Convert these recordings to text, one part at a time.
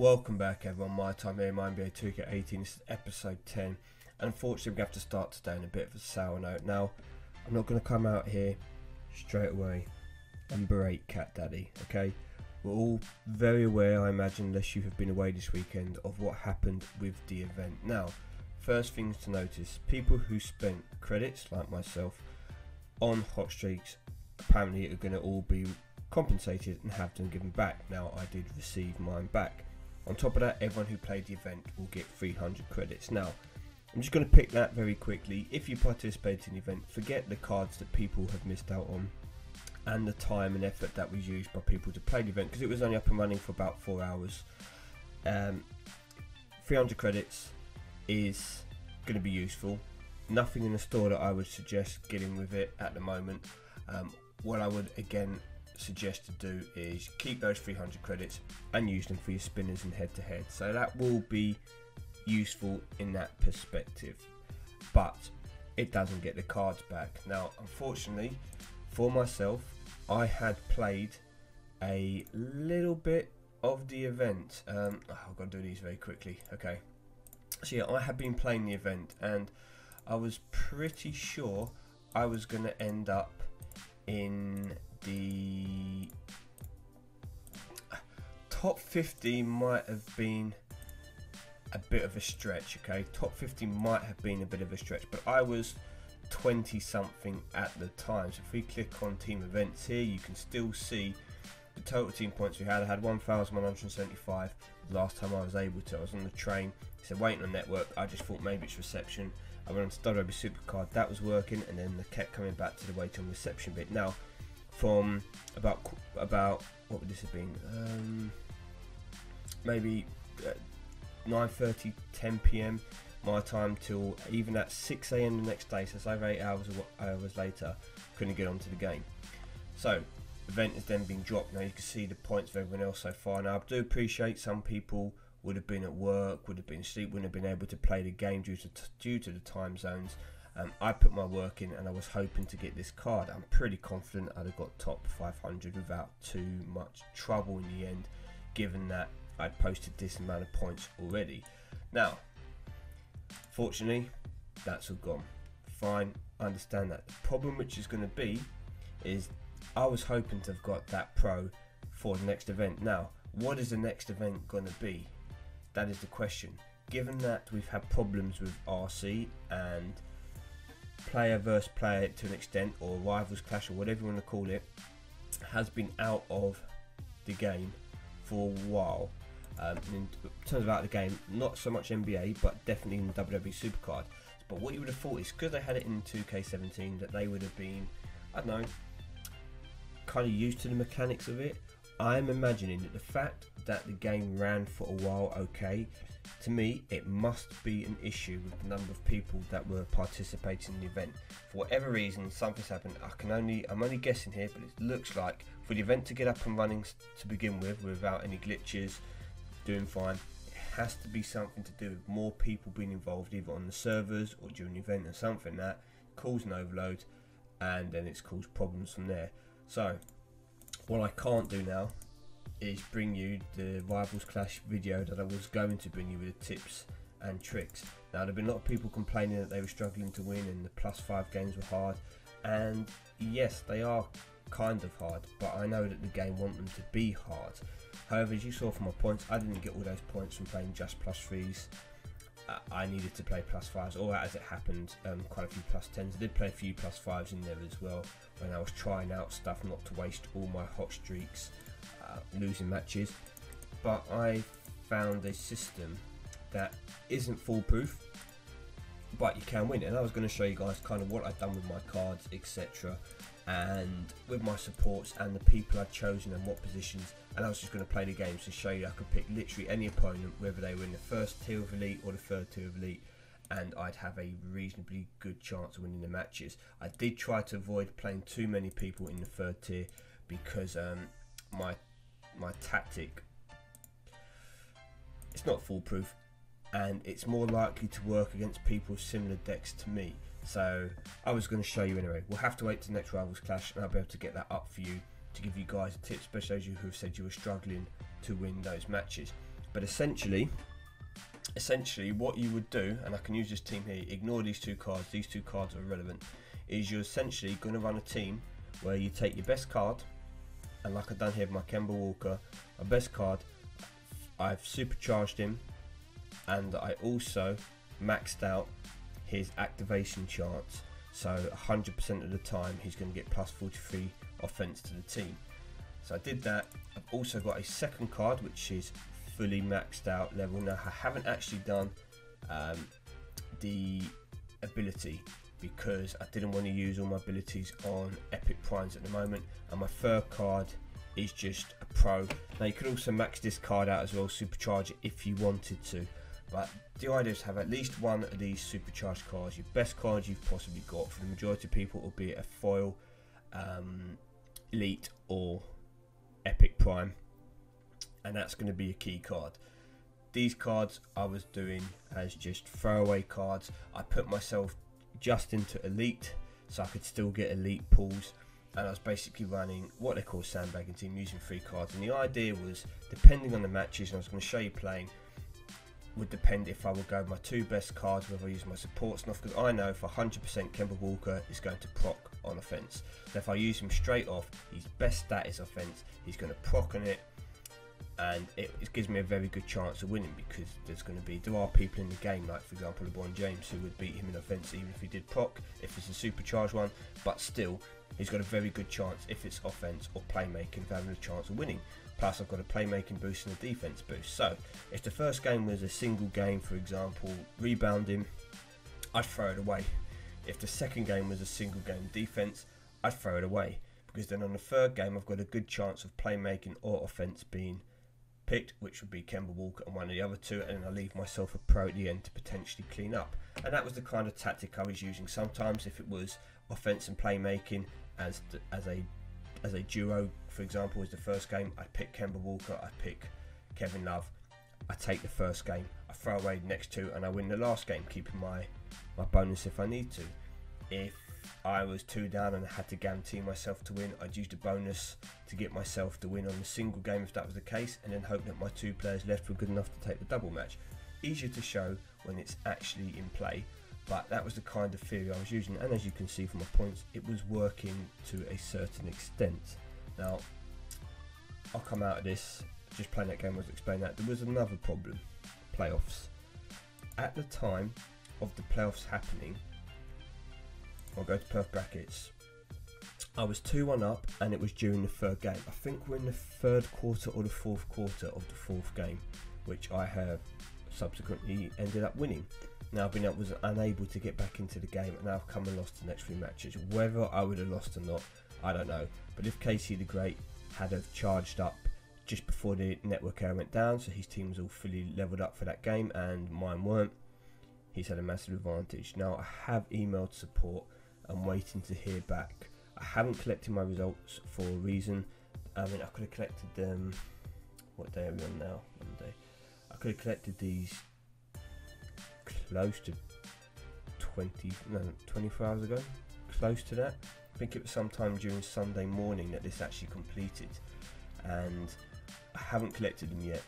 Welcome back everyone, Mytyme here, MyNBA2k18, this is episode 10, and unfortunately we have to start today on a bit of a sour note. Now, I'm not going to come out here straight away and berate Cat Daddy, okay? We're all very aware, I imagine, unless you have been away this weekend, of what happened with the event. Now, first things to notice, people who spent credits, like myself, on hot streaks, apparently are going to all be compensated and have them given back. Now, I did receive mine back. On top of that, everyone who played the event will get 300 credits. Now, I'm just going to pick that very quickly. If you participated in the event, forget the cards that people have missed out on and the time and effort that was used by people to play the event, because it was only up and running for about 4 hours. 300 credits is going to be useful. Nothing in the store that I would suggest getting with it at the moment. What I would again suggest to do is keep those 300 credits and use them for your spinners and head to head, so that will be useful in that perspective, but it doesn't get the cards back. Now, unfortunately for myself, I had played a little bit of the event. I've got to do these very quickly. Okay, so yeah, I had been playing the event and I was pretty sure I was going to end up in the top 50. Might have been a bit of a stretch, okay? Top 50 might have been a bit of a stretch, but I was 20 something at the time. So if we click on team events here, you can still see the total team points we had. I had 1,175 last time I was able to. I was on the train, it said waiting on network. I just thought maybe it's reception. I went on to WWE Supercard, that was working, and then I kept coming back to the wait on reception bit. Now, from about what would this have been? Maybe 9:30, 10 PM my time till even at 6 AM the next day, so it's over 8 hours later, couldn't get onto the game. So, event has then been dropped. Now you can see the points of everyone else so far. Now I do appreciate some people would have been at work, would have been asleep, wouldn't have been able to play the game due to the time zones. I put my work in and I was hoping to get this card. I'm pretty confident I'd have got top 500 without too much trouble in the end, given that I'd posted this amount of points already. Now, fortunately, that's all gone. Fine, I understand that. The problem which is going to be is I was hoping to have got that pro for the next event. Now, what is the next event going to be? That is the question. Given that we've had problems with RC and player versus player to an extent, or rivals clash, or whatever you want to call it, has been out of the game for a while. In terms of out of the game, not so much NBA, but definitely in the WWE Supercard. But what you would have thought is, because they had it in 2K17, that they would have been, I don't know, kind of used to the mechanics of it. I'm imagining that the fact that the game ran for a while, okay, to me it must be an issue with the number of people that were participating in the event. For whatever reason, something's happened. I'm only guessing here, but it looks like for the event to get up and running to begin with, without any glitches, doing fine, it has to be something to do with more people being involved, either on the servers or during the event, or something that caused an overload, and then it's caused problems from there. So what I can't do now is bring you the Rivals Clash video that I was going to bring you with the tips and tricks. Now, there have been a lot of people complaining that they were struggling to win and the +5 games were hard, and yes, they are kind of hard, but I know that the game want them to be hard. However, as you saw from my points, I didn't get all those points from playing just +3s. I needed to play +5s, or as it happened, quite a few +10s. I did play a few +5s in there as well when I was trying out stuff, not to waste all my hot streaks losing matches. But I found a system that isn't foolproof, but you can win it. And I was going to show you guys kind of what I've done with my cards, etc., and with my supports and the people I'd chosen and what positions. And I was just going to play the games to show you I could pick literally any opponent, whether they were in the first tier of Elite or the third tier of Elite, and I'd have a reasonably good chance of winning the matches. I did try to avoid playing too many people in the third tier, because my tactic, it's not foolproof, and it's more likely to work against people with similar decks to me. So I was going to show you anyway. We'll have to wait to the next Rivals Clash, and I'll be able to get that up for you to give you guys a tip, especially those of you who have said you were struggling to win those matches. But essentially what you would do, and I can use this team here, ignore these two cards are irrelevant, is you're essentially going to run a team where you take your best card, and like I've done here with my Kemba Walker, my best card, I've supercharged him, and I also maxed out his activation chance, so 100% of the time he's going to get plus 43 offense to the team. So I did that. I've also got a second card which is fully maxed out level. Now I haven't actually done the ability because I didn't want to use all my abilities on epic primes at the moment, and my third card is just a pro. Now you could also max this card out as well, supercharge it if you wanted to, but the idea is to have at least one of these supercharged cards, your best card you've possibly got. For the majority of people, it will be a foil, elite or epic prime, and that's going to be a key card. These cards I was doing as just throwaway cards. I put myself just into elite so I could still get elite pulls, and I was basically running what they call sandbagging team, using 3 cards. And the idea was, depending on the matches, and I was going to show you playing, would depend if I would go with my 2 best cards, whether I use my supports enough, because I know for 100% Kemba Walker is going to proc on offense. So if I use him straight off, his best stat is offense, he's going to proc on it, and it gives me a very good chance of winning, because there are people in the game, like for example LeBron James, who would beat him in offense even if he did proc, if it's a supercharged one, but still he's got a very good chance if it's offense or playmaking of having a chance of winning. Plus I've got a playmaking boost and a defense boost. So if the first game was a single game, for example rebounding, I'd throw it away. If the second game was a single game defense, I'd throw it away, because then on the third game I've got a good chance of playmaking or offense being picked, which would be Kemba Walker and one of the other 2, and then I leave myself a pro at the end to potentially clean up. And that was the kind of tactic I was using. Sometimes if it was offense and playmaking as a duo, for example, as the first game, I pick Kemba Walker, I pick Kevin Love, I take the first game, I throw away the next 2, and I win the last game, keeping my bonus if I need to. If I was 2 down and I had to guarantee myself to win, I'd use the bonus to get myself to win on the single game if that was the case, and then hope that my 2 players left were good enough to take the double match. Easier to show when it's actually in play, but that was the kind of theory I was using, and as you can see from my points, it was working to a certain extent. Now I'll come out of this, just playing that game, I was explaining that there was another problem. Playoffs. At the time of the playoffs happening, I'll go to Perth brackets, I was 2-1 up, and it was during the third game. I think we're in the third quarter or the fourth quarter of the fourth game, which I have subsequently ended up winning. Now I was unable to get back into the game, and I've come and lost the next 3 matches. Whether I would have lost or not, I don't know. But if Casey the Great had have charged up just before the network error went down, so his team was all fully leveled up for that game and mine weren't, he's had a massive advantage. Now I have emailed support. I'm waiting to hear back. I haven't collected my results for a reason. I mean, I could have collected them. What day are we on now? Monday. I could have collected these close to 24 hours ago. Close to that. I think it was sometime during Sunday morning that this actually completed, and I haven't collected them yet.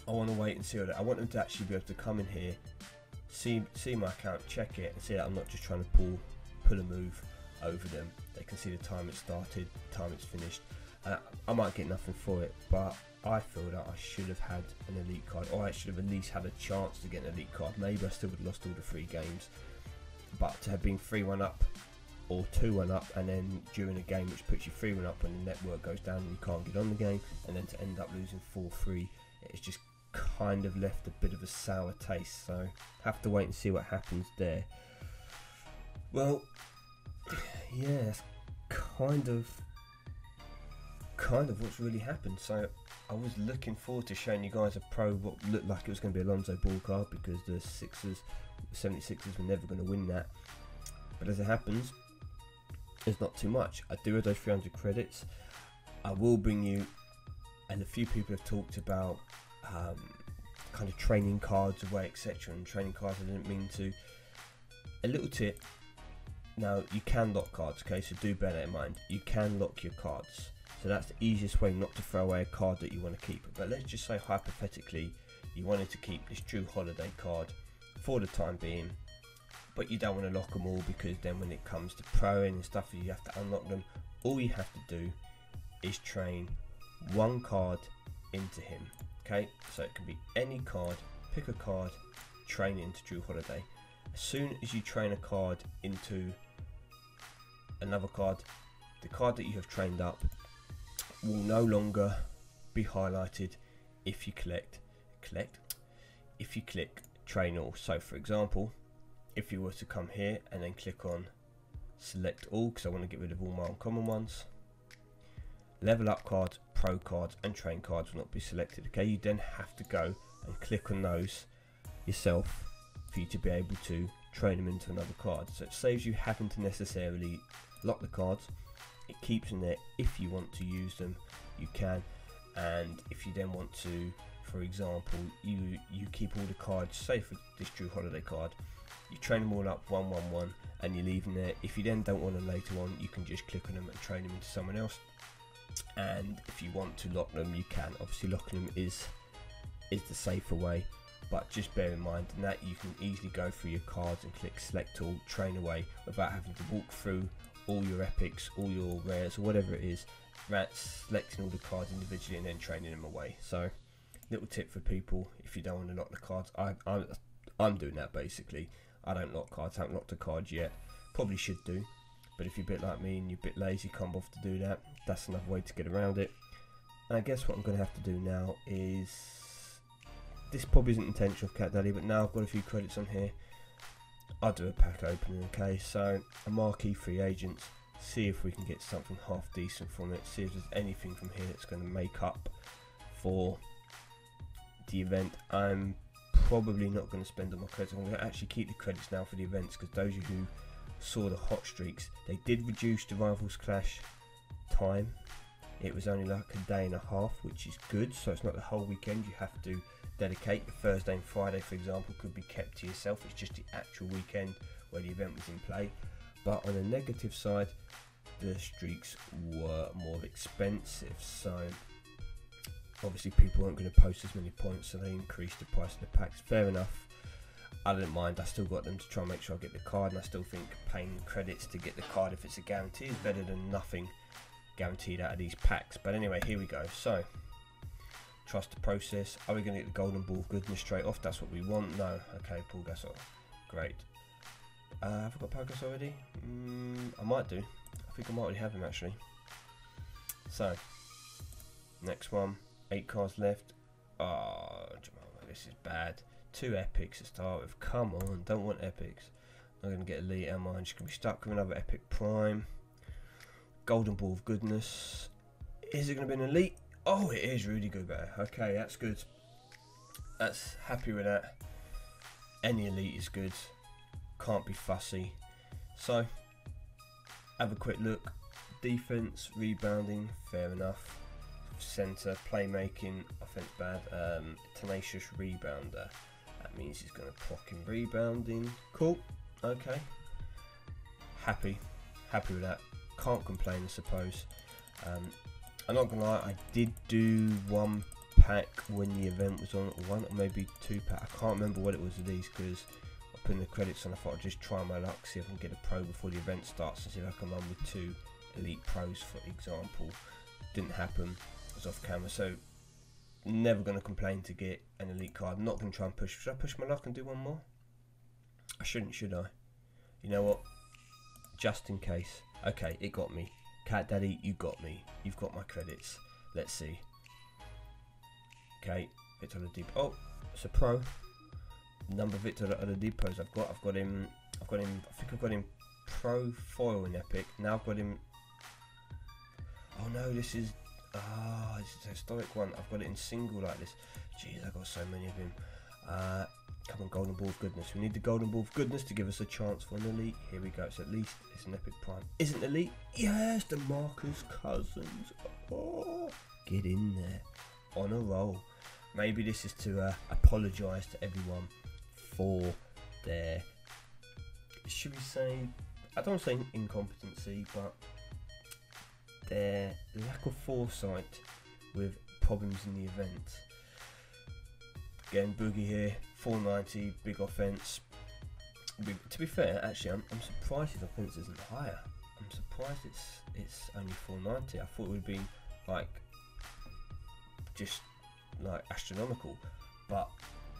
I want to wait and see all that. I want them to actually be able to come in here, see my account, check it, and see that I'm not just trying to pull a move over them. They can see the time it started, the time it's finished. I might get nothing for it, but I feel that I should have had an elite card, or I should have at least had a chance to get an elite card. Maybe I still would have lost all the 3 games, but to have been 3-1 up or 2-1 up, and then during a game which puts you 3-1 up when the network goes down and you can't get on the game, and then to end up losing 4-3, it's just kind of left a bit of a sour taste. So have to wait and see what happens there. Well, yeah, that's kind of what's really happened. So I was looking forward to showing you guys a pro what looked like it was going to be a Lonzo Ball card, because the 76ers were never going to win that. But as it happens, there's not too much. I do have those 300 credits. I will bring you, and a few people have talked about kind of training cards away, etc. And training cards, I didn't mean to. A little tip. Now you can lock cards, okay, so do bear that in mind. You can lock your cards. So that's the easiest way not to throw away a card that you want to keep. But let's just say hypothetically you wanted to keep this Drew Holiday card for the time being, but you don't want to lock them all, because then when it comes to proing and stuff, you have to unlock them. All you have to do is train one card into him. Okay, so it can be any card. Pick a card, train it into Drew Holiday. As soon as you train a card into another card, the card that you have trained up will no longer be highlighted if you if you click train all. So for example, if you were to come here and then click on select all, because I want to get rid of all my uncommon ones, level up cards, pro cards and train cards will not be selected. Okay, you then have to go and click on those yourself for you to be able to train them into another card. So it saves you having to necessarily lock the cards. It keeps them there. If you want to use them, you can. And if you then want to, for example, you keep all the cards, say for this Drew Holiday card, you train them all up 1-1-1 and you leave them there. If you then don't want them later on, you can just click on them and train them into someone else. And if you want to lock them, you can. Obviously locking them is the safer way, but just bear in mind that you can easily go through your cards and click select all, train away, without having to walk through all your epics, all your rares, or whatever it is, selecting all the cards individually and then training them away. So little tip for people, if you don't want to lock the cards, I'm doing that basically. I don't lock cards, I haven't locked a card yet, probably should do, but if you're a bit like me and you're a bit lazy, can't bother to do that, that's another way to get around it. And I guess what I'm going to have to do now is, this probably isn't intentional of Cat Daddy, but now I've got a few credits on here, I'll do a pack opening. Okay, so a marquee free agents, see if we can get something half decent from it, see if there's anything from here that's going to make up for the event. I'm probably not going to spend all my credits. I'm going to actually keep the credits now for the events, because those of you who saw the hot streaks, they did reduce the Rivals Clash time. It was only like a day and a half, which is good, so it's not the whole weekend you have to dedicate. The Thursday and Friday, for example, could be kept to yourself. It's just the actual weekend where the event was in play. But on the negative side, the streaks were more expensive, so obviously people weren't going to post as many points, so they increased the price of the packs. Fair enough, I don't mind. I still got them to try and make sure I get the card, and I still think paying credits to get the card, if it's a guarantee, is better than nothing guaranteed out of these packs. But anyway, here we go. So trust the process. Are we going to get the golden ball of goodness straight off? That's what we want. No. Okay, Paul Gasol, great. Have I got Paul Gasol already? I might do. I think I might already have him actually. So next one, 8 cards left. Oh, this is bad. 2 epics to start with. Come on, don't want epics. I'm going to get elite, am I? I'm just going to be stuck with another epic prime. Golden ball of goodness. Is it going to be an elite? Oh, it is Rudy Gobert. Okay, that's good. That's happy with that. Any elite is good. Can't be fussy. So, have a quick look. Defense, rebounding, fair enough. Center, playmaking, offense bad. Tenacious rebounder. That means he's going to proc him rebounding. Cool. Okay. Happy with that. Can't complain, I suppose. I'm not gonna lie, I did do 1 pack when the event was on, 1 or maybe 2 pack. I can't remember what it was of these, because I put in the credits and I thought I'd just try my luck, see if I can get a pro before the event starts, and see if I can run with 2 elite pros, for example. Didn't happen, it was off camera, so never gonna complain to get an elite card. I'm not gonna try and push. Should I push my luck and do 1 more? I shouldn't, should I? You know what? Just in case. Okay, it got me. Cat Daddy, you got me. You've got my credits. Let's see. Okay, Victor Oladipo. Oh, it's a pro. Number of Victor Oladipos I've got him. I think I've got him pro foil in epic. Now I've got him. Oh no, this is a historic one. I've got it in single like this. Jeez, I've got so many of him. Come on, golden ball of goodness. We need the golden ball of goodness to give us a chance for an elite. Here we go. It's at least it's an epic prime. Isn't elite? Yes, the Marcus Cousins. Oh, get in there on a roll. Maybe this is to apologise to everyone for their, should we say, I don't want to say incompetency, but their lack of foresight with problems in the event. Again, Boogie here, 490, big offense. To be fair, actually, I'm surprised his offense isn't higher. I'm surprised it's only 490. I thought it would be like just like astronomical, but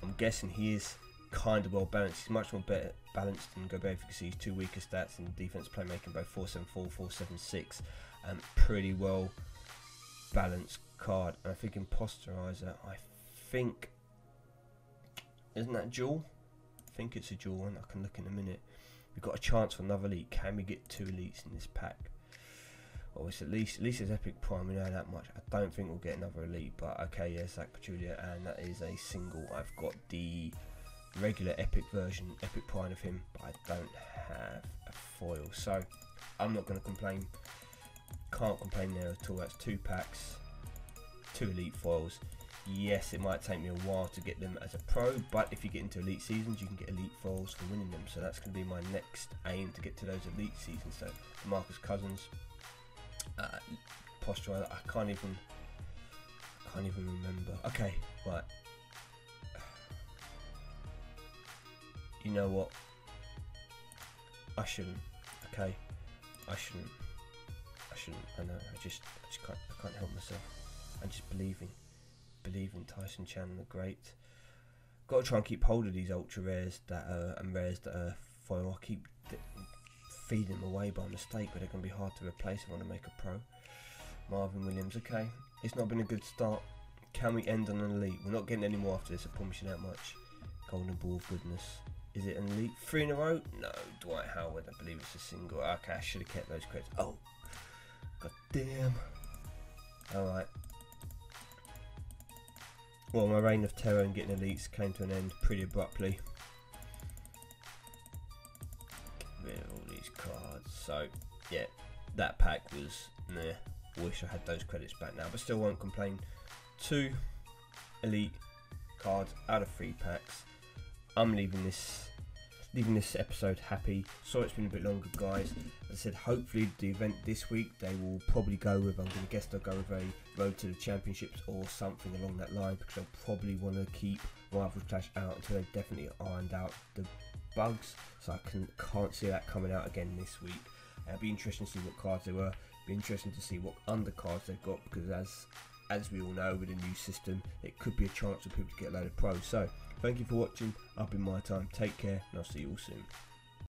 I'm guessing he is kind of well balanced. He's much more better balanced than Gobert. If you can see his two weaker stats in defense playmaking, both 474, 476, and pretty well balanced card. And I think Imposterizer, I think, isn't that dual? I think it's a dual one. I can look in a minute. We've got a chance for another elite. Can we get 2 elites in this pack? Well, it's at least it's Epic Prime. We know that much. I don't think we'll get another elite, but okay, yeah, Zach Pachulia, and that is a single. I've got the regular Epic version, Epic Prime of him, but I don't have a foil, so I'm not going to complain. Can't complain there at all. That's 2 packs, 2 elite foils. Yes, it might take me a while to get them as a pro, but if you get into elite seasons, you can get elite foils for winning them. So that's going to be my next aim, to get to those elite seasons. So Marcus Cousins, Posture, I can't even remember. Okay, right. You know what? I shouldn't. Okay, I shouldn't. I know. I just can't help myself. I'm just believing Tyson Chandler, great. Got to try and keep hold of these ultra rares that and rares that are foil. I keep feeding them away by mistake, but they're going to be hard to replace if I want to make a pro. Marvin Williams, okay. It's not been a good start. Can we end on an elite? We're not getting any more after this, I promise you that much. Golden Ball of Goodness. Is it an elite? 3 in a row? No. Dwight Howard, I believe it's a single. Okay, I should have kept those credits. Oh, god damn. Alright. Well, my reign of terror and getting elites came to an end pretty abruptly. Get rid of all these cards. So, yeah, that pack was meh. Wish I had those credits back now, but still won't complain. 2 elite cards out of 3 packs. I'm leaving this episode happy. Sorry it's been a bit longer, guys. As I said, hopefully the event this week they will probably go with, I'm going to guess they'll go with a road to the championships or something along that line, because they'll probably want to keep Rivals Clash out until they've definitely ironed out the bugs. So I can't see that coming out again this week. It'll be interesting to see what cards they were. Be interesting to see what undercards they've got, because as we all know, with the new system, it could be a chance for people to get a load of pros. So thank you for watching. I've been Mytyme. Take care, and I'll see you all soon.